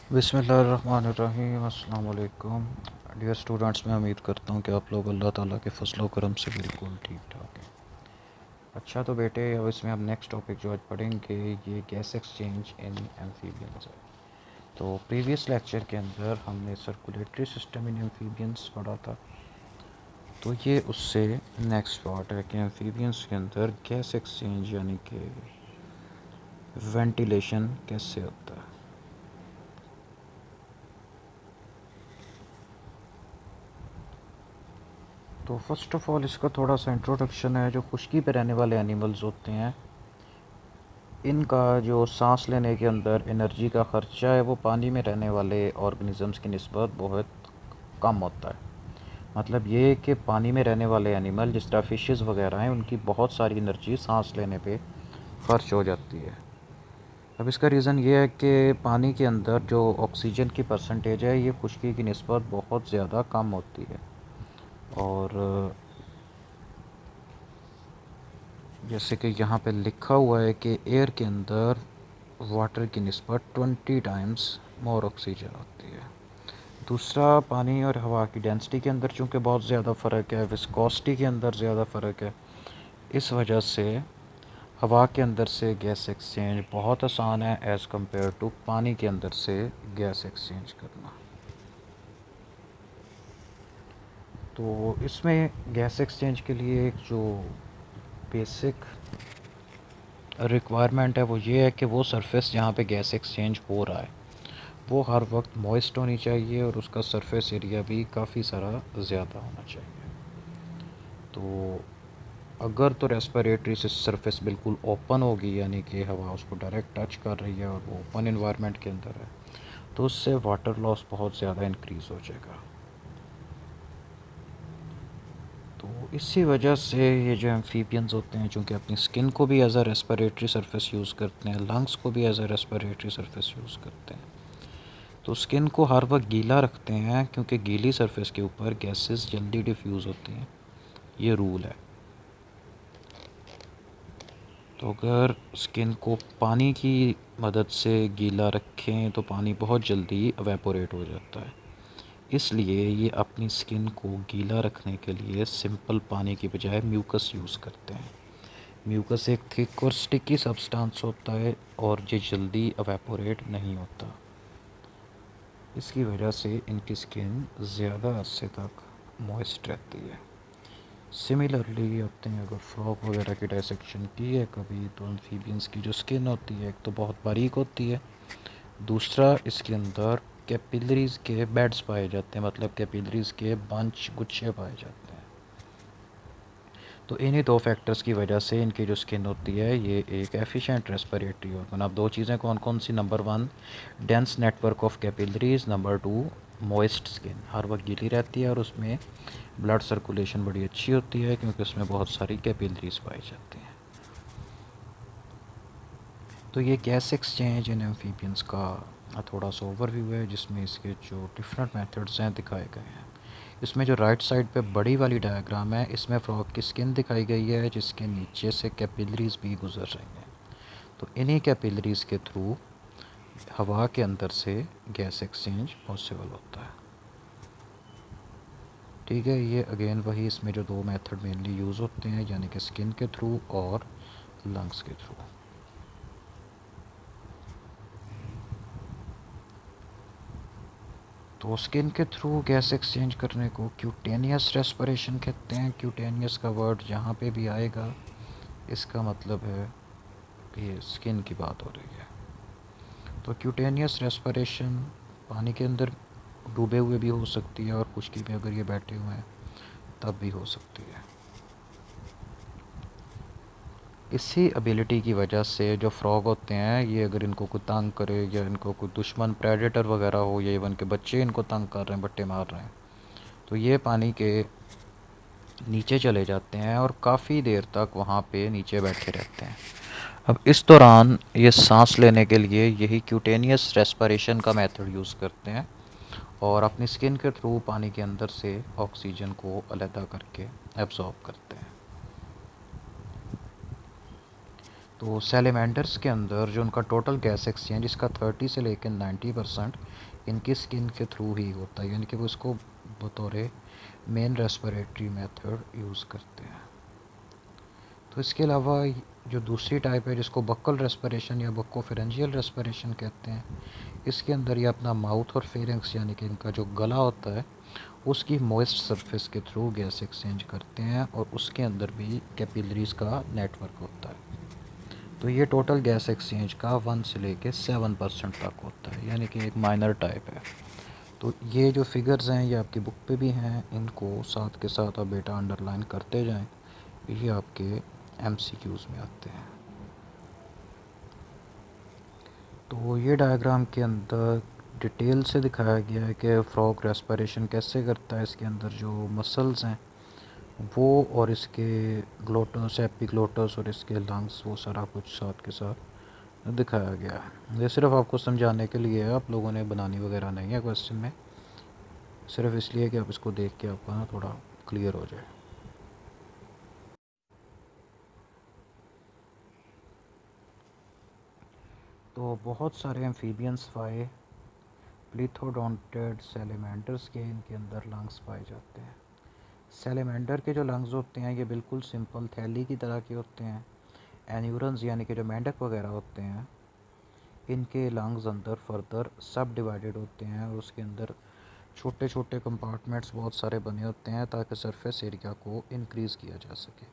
बिस्मिल्लाहिर्रहमानिर्रहीम। अस्सलाम वालेकुम डियर स्टूडेंट्स। मैं उम्मीद करता हूँ कि आप लोग अल्लाह ताला के फजल करम से बिल्कुल ठीक ठाक हैं। अच्छा तो बेटे, अब इसमें हम नेक्स्ट टॉपिक जो आज पढ़ेंगे ये गैस एक्सचेंज इन एम्फीबियंस है। तो प्रीवियस लेक्चर के अंदर हमने सर्कुलेटरी सिस्टम इन एम्फीबियंस पढ़ा था। तो ये उससे नेक्स्ट पार्ट है कि एम्फीबियंस के अंदर गैस एक्सचेंज यानी कि वेंटिलेशन कैसे होता है। तो फर्स्ट ऑफ ऑल इसका थोड़ा सा इंट्रोडक्शन है। जो खुश्की पे रहने वाले एनिमल्स होते हैं, इनका जो सांस लेने के अंदर एनर्जी का ख़र्चा है वो पानी में रहने वाले ऑर्गेनिज़म्स की निस्बत बहुत कम होता है। मतलब ये कि पानी में रहने वाले एनिमल जिस तरह फ़िशेस वगैरह हैं, उनकी बहुत सारी एनर्जी सांस लेने पे ख़र्च हो जाती है। अब इसका रीज़न ये है कि पानी के अंदर जो ऑक्सीजन की परसेंटेज है ये खुश्की की निस्बत बहुत ज़्यादा कम होती है। और जैसे कि यहाँ पे लिखा हुआ है कि एयर के अंदर वाटर की निस्बत 20 टाइम्स मोर ऑक्सीजन होती है। दूसरा, पानी और हवा की डेंसिटी के अंदर चूँकि बहुत ज़्यादा फ़र्क है, विस्कोसिटी के अंदर ज़्यादा फ़र्क है, इस वजह से हवा के अंदर से गैस एक्सचेंज बहुत आसान है एज़ कम्पेयर टू पानी के अंदर से गैस एक्सचेंज करना। तो इसमें गैस एक्सचेंज के लिए एक जो बेसिक रिक्वायरमेंट है वो ये है कि वो सरफेस जहाँ पे गैस एक्सचेंज हो रहा है वो हर वक्त मॉइस्ट होनी चाहिए और उसका सरफेस एरिया भी काफ़ी सारा ज़्यादा होना चाहिए। तो अगर तो रेस्पिरेटरी से सरफेस बिल्कुल ओपन होगी, यानी कि हवा उसको डायरेक्ट टच कर रही है और वो ओपन इन्वायरमेंट के अंदर है, तो उससे वाटर लॉस बहुत ज़्यादा इंक्रीज़ हो जाएगा। तो इसी वजह से ये जो एम्फीबियंस होते हैं, चूँकि अपनी स्किन को भी as a respiratory surface use करते हैं, लंग्स को भी as a respiratory surface use करते हैं, तो स्किन को हर वक्त गीला रखते हैं क्योंकि गीली सरफेस के ऊपर गैसेस जल्दी डिफ्यूज़ होती हैं। ये रूल है। तो अगर स्किन को पानी की मदद से गीला रखें तो पानी बहुत जल्दी एवेपोरेट हो जाता है। इसलिए ये अपनी स्किन को गीला रखने के लिए सिंपल पानी की बजाय म्यूकस यूज़ करते हैं। म्यूकस एक थिक और स्टिकी सब्सटेंस होता है और ये जल्दी एवेपोरेट नहीं होता। इसकी वजह से इनकी स्किन ज़्यादा अरसे तक मॉइस्ट रहती है। सिमिलरली अपने अगर फ्रॉग वगैरह की डायसेक्शन की है कभी, तो एम्फीबियंस की जो स्किन होती है एक तो बहुत बारीक होती है, दूसरा इसके अंदर कैपिलरीज़ के बेड्स पाए जाते हैं, मतलब कैपिलरीज़ के बंच गुच्छे पाए जाते हैं। तो इन्हीं दो फैक्टर्स की वजह से इनकी जो स्किन होती है ये एक एफिशिएंट रेस्पिरेटरी ऑर्गन। अब दो चीज़ें कौन कौन सी? Number one, dense network of capillaries. Number two, moist skin. हर वक्त गीली रहती है और उसमें ब्लड सर्कुलेशन बड़ी अच्छी होती है क्योंकि उसमें बहुत सारी कैपिलरीज पाई जाती हैं। तो ये गैस एक्सचेंज इन एम्फीबियंस का थोड़ा सा ओवरव्यू है, जिसमें इसके जो डिफरेंट मेथड्स हैं दिखाए गए हैं। इसमें जो राइट साइड पे बड़ी वाली डायग्राम है, इसमें फ्रॉग की स्किन दिखाई गई है जिसके नीचे से कैपिलरीज भी गुजर रही हैं। तो इन्हीं कैपिलरीज के थ्रू हवा के अंदर से गैस एक्सचेंज पॉसिबल होता है। ठीक है, ये अगेन वही, इसमें जो दो मेथड मेनली यूज़ होते हैं, यानी कि स्किन के थ्रू और लंग्स के थ्रू। तो स्किन के थ्रू गैस एक्सचेंज करने को क्यूटेनियस रेस्पिरेशन कहते हैं। क्यूटेनियस का वर्ड जहाँ पे भी आएगा इसका मतलब है कि ये स्किन की बात हो रही है। तो क्यूटेनियस रेस्पिरेशन पानी के अंदर डूबे हुए भी हो सकती है और खुश्की में अगर ये बैठे हुए हैं तब भी हो सकती है। इसी एबिलिटी की वजह से जो फ्रॉग होते हैं, ये अगर इनको कोई तंग करे या इनको कोई दुश्मन प्रेडेटर वगैरह हो या इवन के बच्चे इनको तंग कर रहे हैं, बट्टे मार रहे हैं, तो ये पानी के नीचे चले जाते हैं और काफ़ी देर तक वहाँ पे नीचे बैठे रहते हैं। अब इस दौरान ये सांस लेने के लिए यही क्यूटेनियस रेस्पिरेशन का मेथड यूज़ करते हैं और अपनी स्किन के थ्रू पानी के अंदर से ऑक्सीजन को अलहदा करके एब्जॉर्ब करते हैं। तो सैलेमेंडर्स के अंदर जो उनका टोटल गैस एक्सचेंज इसका 30 से लेकर 90% इनकी स्किन के थ्रू ही होता है, यानी कि वो इसको बतौर मेन रेस्पिरेटरी मेथड यूज़ करते हैं। तो इसके अलावा जो दूसरी टाइप है जिसको बक्कल रेस्पिरेशन या बक्कोफेरेंजियल रेस्पिरेशन कहते हैं, इसके अंदर ये अपना माउथ और फेरेंक्स यानी कि इनका जो गला होता है उसकी मॉइस्ट सरफेस के थ्रू गैस एक्सचेंज करते हैं, और उसके अंदर भी कैपिलरीज का नेटवर्क होता है। तो ये टोटल गैस एक्सचेंज का 1 से लेके 7% तक होता है, यानी कि एक माइनर टाइप है। तो ये जो फिगर्स हैं ये आपकी बुक पे भी हैं, इनको साथ के साथ आप बेटा अंडरलाइन करते जाएं, ये आपके एमसीक्यूज़ में आते हैं। तो ये डायग्राम के अंदर डिटेल से दिखाया गया है कि फ्रॉग रेस्पिरेशन कैसे करता है। इसके अंदर जो मसल्स हैं वो और इसके ग्लोटस, एपिग्लोटस और इसके लंग्स, वो सारा कुछ साथ के साथ दिखाया गया है। ये सिर्फ आपको समझाने के लिए है, आप लोगों ने बनानी वगैरह नहीं है क्वेश्चन में, सिर्फ इसलिए कि आप इसको देख के आपका ना थोड़ा क्लियर हो जाए। तो बहुत सारे एम्फीबियंस पाए प्लिथोडोंटिड सैलेमेंडर्स के इनके अंदर लंग्स पाए जाते हैं। सैलेमेंडर के जो लंग्स होते हैं ये बिल्कुल सिंपल थैली की तरह के होते हैं। एन्यूरन्स यानी कि जो मेंढक वगैरह होते हैं इनके लंग्स अंदर फर्दर सब डिवाइडेड होते हैं, और उसके अंदर छोटे छोटे कंपार्टमेंट्स बहुत सारे बने होते हैं ताकि सरफेस एरिया को इंक्रीज़ किया जा सके।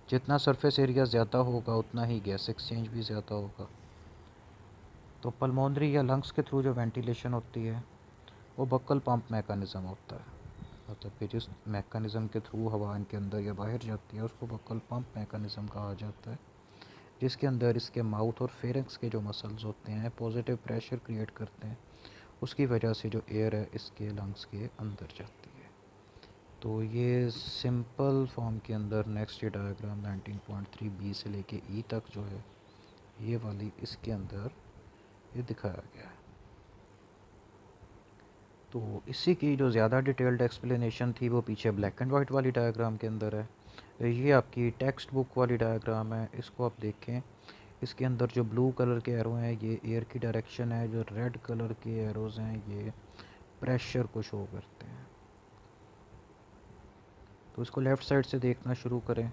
जितना सरफेस एरिया ज़्यादा होगा उतना ही गैस एक्सचेंज भी ज़्यादा होगा। तो पल्मोनरी या लंग्स के थ्रू जो वेंटिलेशन होती है वो बक्कल पंप मैकेनिज़्म होता है, मतलब कि जिस मैकेनिज़्म के थ्रू हवा इनके अंदर या बाहर जाती है उसको बक्कल पंप मैकेनिज़्म कहा जाता है, जिसके अंदर इसके माउथ और फेरेंक्स के जो मसल्स होते हैं पॉजिटिव प्रेशर क्रिएट करते हैं, उसकी वजह से जो एयर है इसके लंग्स के अंदर जाती है। तो ये सिंपल फॉर्म के अंदर नेक्स्ट ये डायग्राम 19.3 बी से लेके ई तक जो है ये वाली इसके अंदर ये दिखाया गया है। तो इसी की जो ज़्यादा डिटेल्ड एक्सप्लेनेशन थी वो पीछे ब्लैक एंड वाइट वाली डायग्राम के अंदर है। ये आपकी टेक्स्ट बुक वाली डायग्राम है, इसको आप देखें। इसके अंदर जो ब्लू कलर के एरो हैं ये एयर की डायरेक्शन है, जो रेड कलर के एरोज़ हैं ये प्रेशर को शो करते हैं। तो इसको लेफ़्ट साइड से देखना शुरू करें।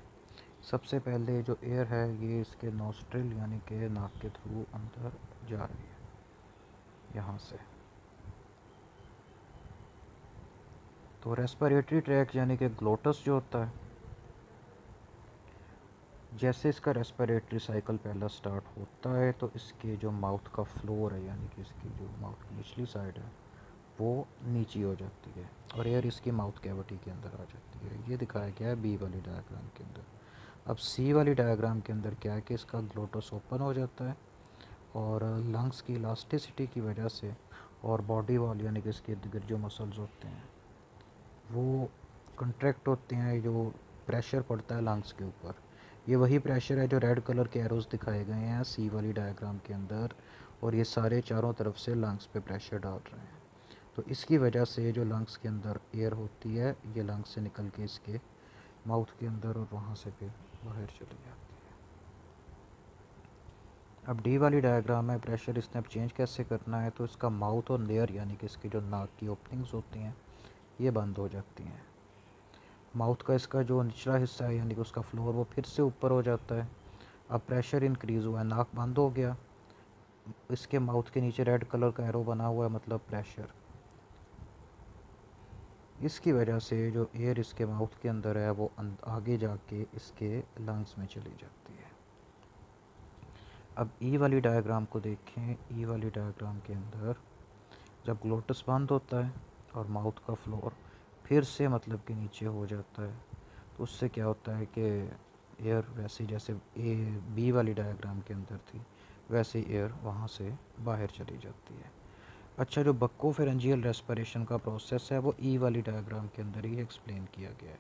सबसे पहले जो एयर है ये इसके नोस्ट्रिल यानी कि नाक के थ्रू अंदर जा रही है यहाँ से। तो रेस्पिरेटरी ट्रैक यानी कि ग्लोटस जो होता है, जैसे इसका रेस्पिरेटरी साइकिल पहला स्टार्ट होता है तो इसके जो माउथ का फ्लोर है यानी कि इसकी जो माउथ की निचली साइड है वो नीची हो जाती है और एयर इसकी माउथ कैविटी के अंदर आ जाती है। ये दिखाया गया है बी वाली डायग्राम के अंदर। अब सी वाली डायग्राम के अंदर क्या है कि इसका ग्लोटस ओपन हो जाता है और लंग्स की इलास्टिसिटी की वजह से और बॉडी वॉल यानी कि इसके इर्द गिर्द जो मसल्स होते हैं वो कंट्रैक्ट होते हैं, जो प्रेशर पड़ता है लंग्स के ऊपर ये वही प्रेशर है जो रेड कलर के एरोस दिखाए गए हैं सी वाली डायग्राम के अंदर, और ये सारे चारों तरफ से लंग्स पे प्रेशर डाल रहे हैं। तो इसकी वजह से जो लंग्स के अंदर एयर होती है ये लंग्स से निकल के इसके माउथ के अंदर और वहाँ से फिर बाहर चली जाती है। अब डी वाली डायग्राम में प्रेशर इसने अब चेंज कैसे करना है, तो इसका माउथ और लेयर यानी कि इसकी जो नाक की ओपनिंग्स होती हैं ये बंद हो जाती हैं। माउथ का इसका जो निचला हिस्सा है यानी कि उसका फ्लोर वो फिर से ऊपर हो जाता है। अब प्रेशर इंक्रीज़ हुआ है, नाक बंद हो गया, इसके माउथ के नीचे रेड कलर का एरो बना हुआ है मतलब प्रेशर। इसकी वजह से जो एयर इसके माउथ के अंदर है वो आगे जाके इसके लंग्स में चली जाती है। अब ई वाली डायग्राम को देखें। ई वाली डायग्राम के अंदर जब ग्लोटस बंद होता है और माउथ का फ्लोर फिर से मतलब कि नीचे हो जाता है तो उससे क्या होता है कि एयर वैसे जैसे ए बी वाली डायग्राम के अंदर थी वैसे एयर वहाँ से बाहर चली जाती है। अच्छा, जो बक्कोफेरेंजियल रेस्पिरेशन का प्रोसेस है वो ई वाली डायग्राम के अंदर ही एक्सप्लेन किया गया है।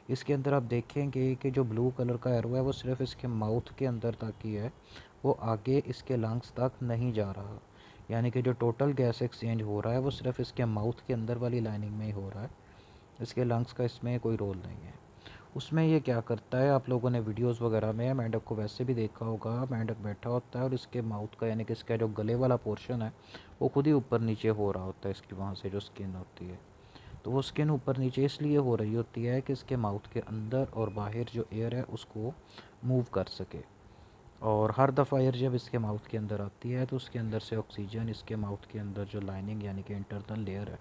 इसके अंदर आप देखेंगे कि जो ब्लू कलर का एरो है वो सिर्फ इसके माउथ के अंदर तक ही है, वो आगे इसके लंग्स तक नहीं जा रहा। यानी कि जो टोटल गैस एक्सचेंज हो रहा है वो सिर्फ इसके माउथ के अंदर वाली लाइनिंग में ही हो रहा है, इसके लंग्स का इसमें कोई रोल नहीं है। उसमें ये क्या करता है, आप लोगों ने वीडियोस वगैरह में मेंढक को वैसे भी देखा होगा, मेंढक बैठा होता है और इसके माउथ का यानी कि इसका जो गले वाला पोर्शन है वो खुद ही ऊपर नीचे हो रहा होता है, इसकी वहाँ से जो स्किन होती है। तो वो स्किन ऊपर नीचे इसलिए हो रही होती है कि इसके माउथ के अंदर और बाहर जो एयर है उसको मूव कर सके। और हर दफ़ा एयर जब इसके माउथ के अंदर आती है तो उसके अंदर से ऑक्सीजन इसके माउथ के अंदर जो लाइनिंग यानी कि इंटरनल लेयर है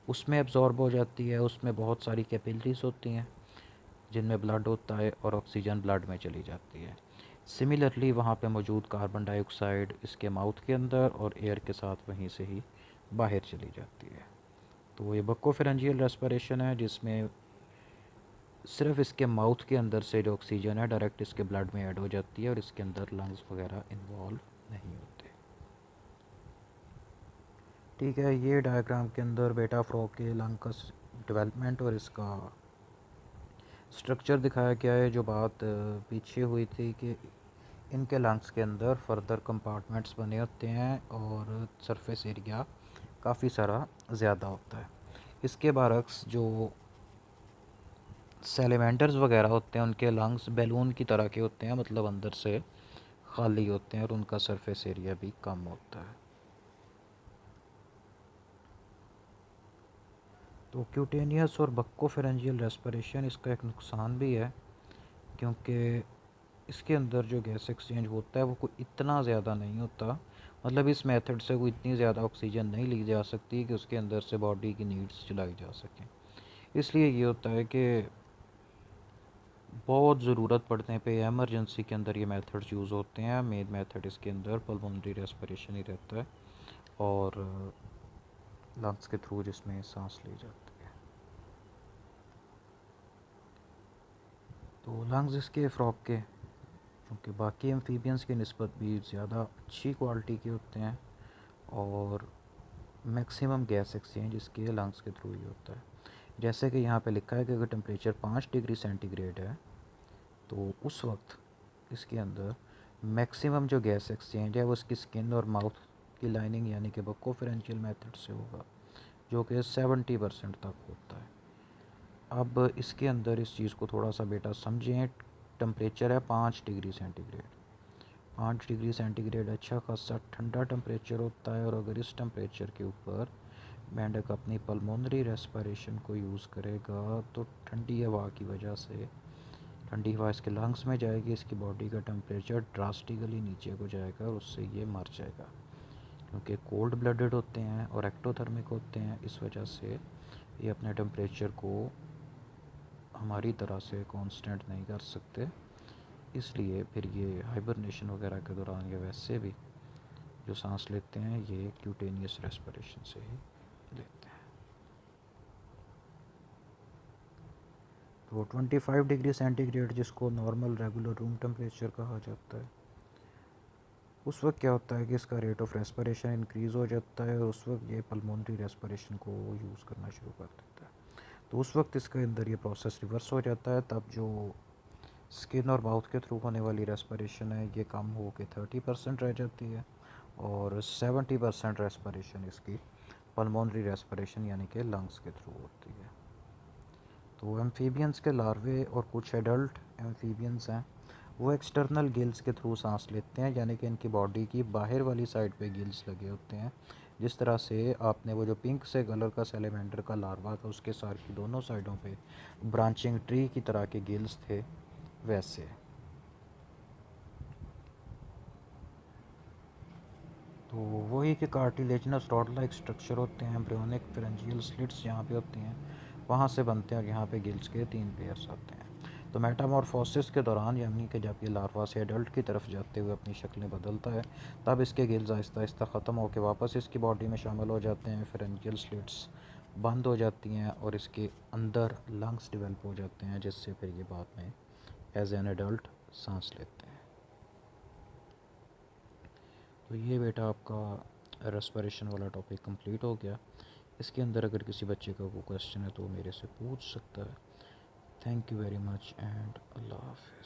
उसमें एब्जॉर्ब हो जाती है। उसमें बहुत सारी कैपिलरीज होती हैं जिनमें ब्लड होता है और ऑक्सीजन ब्लड में चली जाती है। सिमिलरली वहाँ पे मौजूद कार्बन डाइऑक्साइड इसके माउथ के अंदर और एयर के साथ वहीं से ही बाहर चली जाती है। तो ये बक्कोफेरेंजियल रेस्पिरेशन है जिसमें सिर्फ इसके माउथ के अंदर से जो ऑक्सीजन है डायरेक्ट इसके ब्लड में ऐड हो जाती है और इसके अंदर लंग्स वगैरह इन्वॉल्व नहीं होते। ठीक है, ये डायग्राम के अंदर बेटा फ्रॉग के लंग का डेवलपमेंट और इसका स्ट्रक्चर दिखाया गया है। जो बात पीछे हुई थी कि इनके लंग्स के अंदर फर्दर कंपार्टमेंट्स बने होते हैं और सरफेस एरिया काफ़ी सारा ज़्यादा होता है। इसके बरक्स जो सैलेमेंडर्स वगैरह होते हैं उनके लंग्स बैलून की तरह के होते हैं, मतलब अंदर से खाली होते हैं और उनका सरफेस एरिया भी कम होता है। तो क्यूटेनियस और बक्कोफेरेंजियल रेस्पिरेशन इसका एक नुकसान भी है क्योंकि इसके अंदर जो गैस एक्सचेंज होता है वो कोई इतना ज़्यादा नहीं होता। मतलब इस मेथड से कोई इतनी ज़्यादा ऑक्सीजन नहीं ली जा सकती कि उसके अंदर से बॉडी की नीड्स चलाई जा सकें। इसलिए ये होता है कि बहुत ज़रूरत पड़ने पे एमरजेंसी के अंदर ये मेथड्स यूज़ होते हैं। मेन मेथड इसके अंदर पल्मोनरी रेस्पिरेशन ही रहता है और लंग्स के थ्रू जिसमें सांस ली जाती है। तो लंग्स इसके फ्रॉग के क्योंकि बाकी एम्फीबियंस की निस्बत भी ज़्यादा अच्छी क्वालिटी के होते हैं और मैक्सिमम गैस एक्सचेंज इसके लंग्स के थ्रू ही होता है। जैसे कि यहाँ पे लिखा है कि अगर टेम्परेचर 5 डिग्री सेंटीग्रेड है तो उस वक्त इसके अंदर मैक्सिमम जो गैस एक्सचेंज है वो इसकी स्किन और माउथ की लाइनिंग यानी कि बक्कोफेरेंशियल मेथड से होगा, जो कि 70% तक होता है। अब इसके अंदर इस चीज़ को थोड़ा सा बेटा समझें। टेम्परेचर है 5 डिग्री सेंटीग्रेड। 5 डिग्री सेंटीग्रेड अच्छा खासा ठंडा टेम्परेचर होता है और अगर इस टेम्परेचर के ऊपर मेंढक अपनी पल्मोनरी रेस्पिरेशन को यूज़ करेगा तो ठंडी हवा की वजह से ठंडी हवा इसके लंग्स में जाएगी, इसकी बॉडी का टेम्परेचर ड्रास्टिकली नीचे को जाएगा और उससे ये मर जाएगा। क्योंकि कोल्ड ब्लडेड होते हैं और एक्टोथर्मिक होते हैं, इस वजह से ये अपने टेम्परेचर को हमारी तरह से कांस्टेंट नहीं कर सकते। इसलिए फिर ये हाइबरनेशन वगैरह के दौरान या वैसे भी जो सांस लेते हैं ये क्यूटेनियस रेस्पिरेशन से ही लेते हैं। तो 25 डिग्री सेंटीग्रेड जिसको नॉर्मल रेगुलर रूम टेम्परेचर कहा जाता है, उस वक्त क्या होता है कि इसका रेट ऑफ रेस्पिरेशन इंक्रीज़ हो जाता है और उस वक्त ये पल्मोनरी रेस्पिरेशन को यूज़ करना शुरू कर देता है। तो उस वक्त इसके अंदर ये प्रोसेस रिवर्स हो जाता है। तब जो स्किन और माउथ के थ्रू होने वाली रेस्पिरेशन है ये कम हो के 30% रह जाती है और 70% रेस्पिरेशन इसकी पल्मोनरी रेस्पिरेशन यानी कि लंग्स के थ्रू होती है। तो एम्फीबियंस के लार्वे और कुछ एडल्ट एम्फीबियंस हैं वो एक्सटर्नल गिल्स के थ्रू सांस लेते हैं, यानी कि इनकी बॉडी की बाहर वाली साइड पे गिल्स लगे होते हैं। जिस तरह से आपने वो जो पिंक से कलर का सैलेमेंडर का लार्वा था उसके सार की दोनों साइडों पे ब्रांचिंग ट्री की तरह के गिल्स थे, वैसे। तो वही कि कार्टिलेजिनस रॉड लाइक स्ट्रक्चर होते हैं, एम्ब्रियोनिक फेरेंजियल स्लिट्स यहाँ पे होती हैं, वहाँ से बनते हैं और यहाँ पे गिल्स के 3 पेयर्स आते हैं। तो मेटामॉर्फोसिस के दौरान यानी कि जब ये लार्वा से एडल्ट की तरफ जाते हुए अपनी शक्लें बदलता है तब इसके गिल्स आहिस्ता आहिस्ता ख़त्म होकर वापस इसकी बॉडी में शामिल हो जाते हैं। फेरेंजियल स्लिट्स बंद हो जाती हैं और इसके अंदर लंग्स डेवलप हो जाते हैं जिससे फिर ये बाद में एज एन एडल्ट सांस लेते हैं। तो ये बेटा आपका रेस्पिरेशन वाला टॉपिक कंप्लीट हो गया। इसके अंदर अगर किसी बच्चे का कोई क्वेश्चन है तो वो मेरे से पूछ सकता है। Thank you very much and अल्लाह हाफिज़।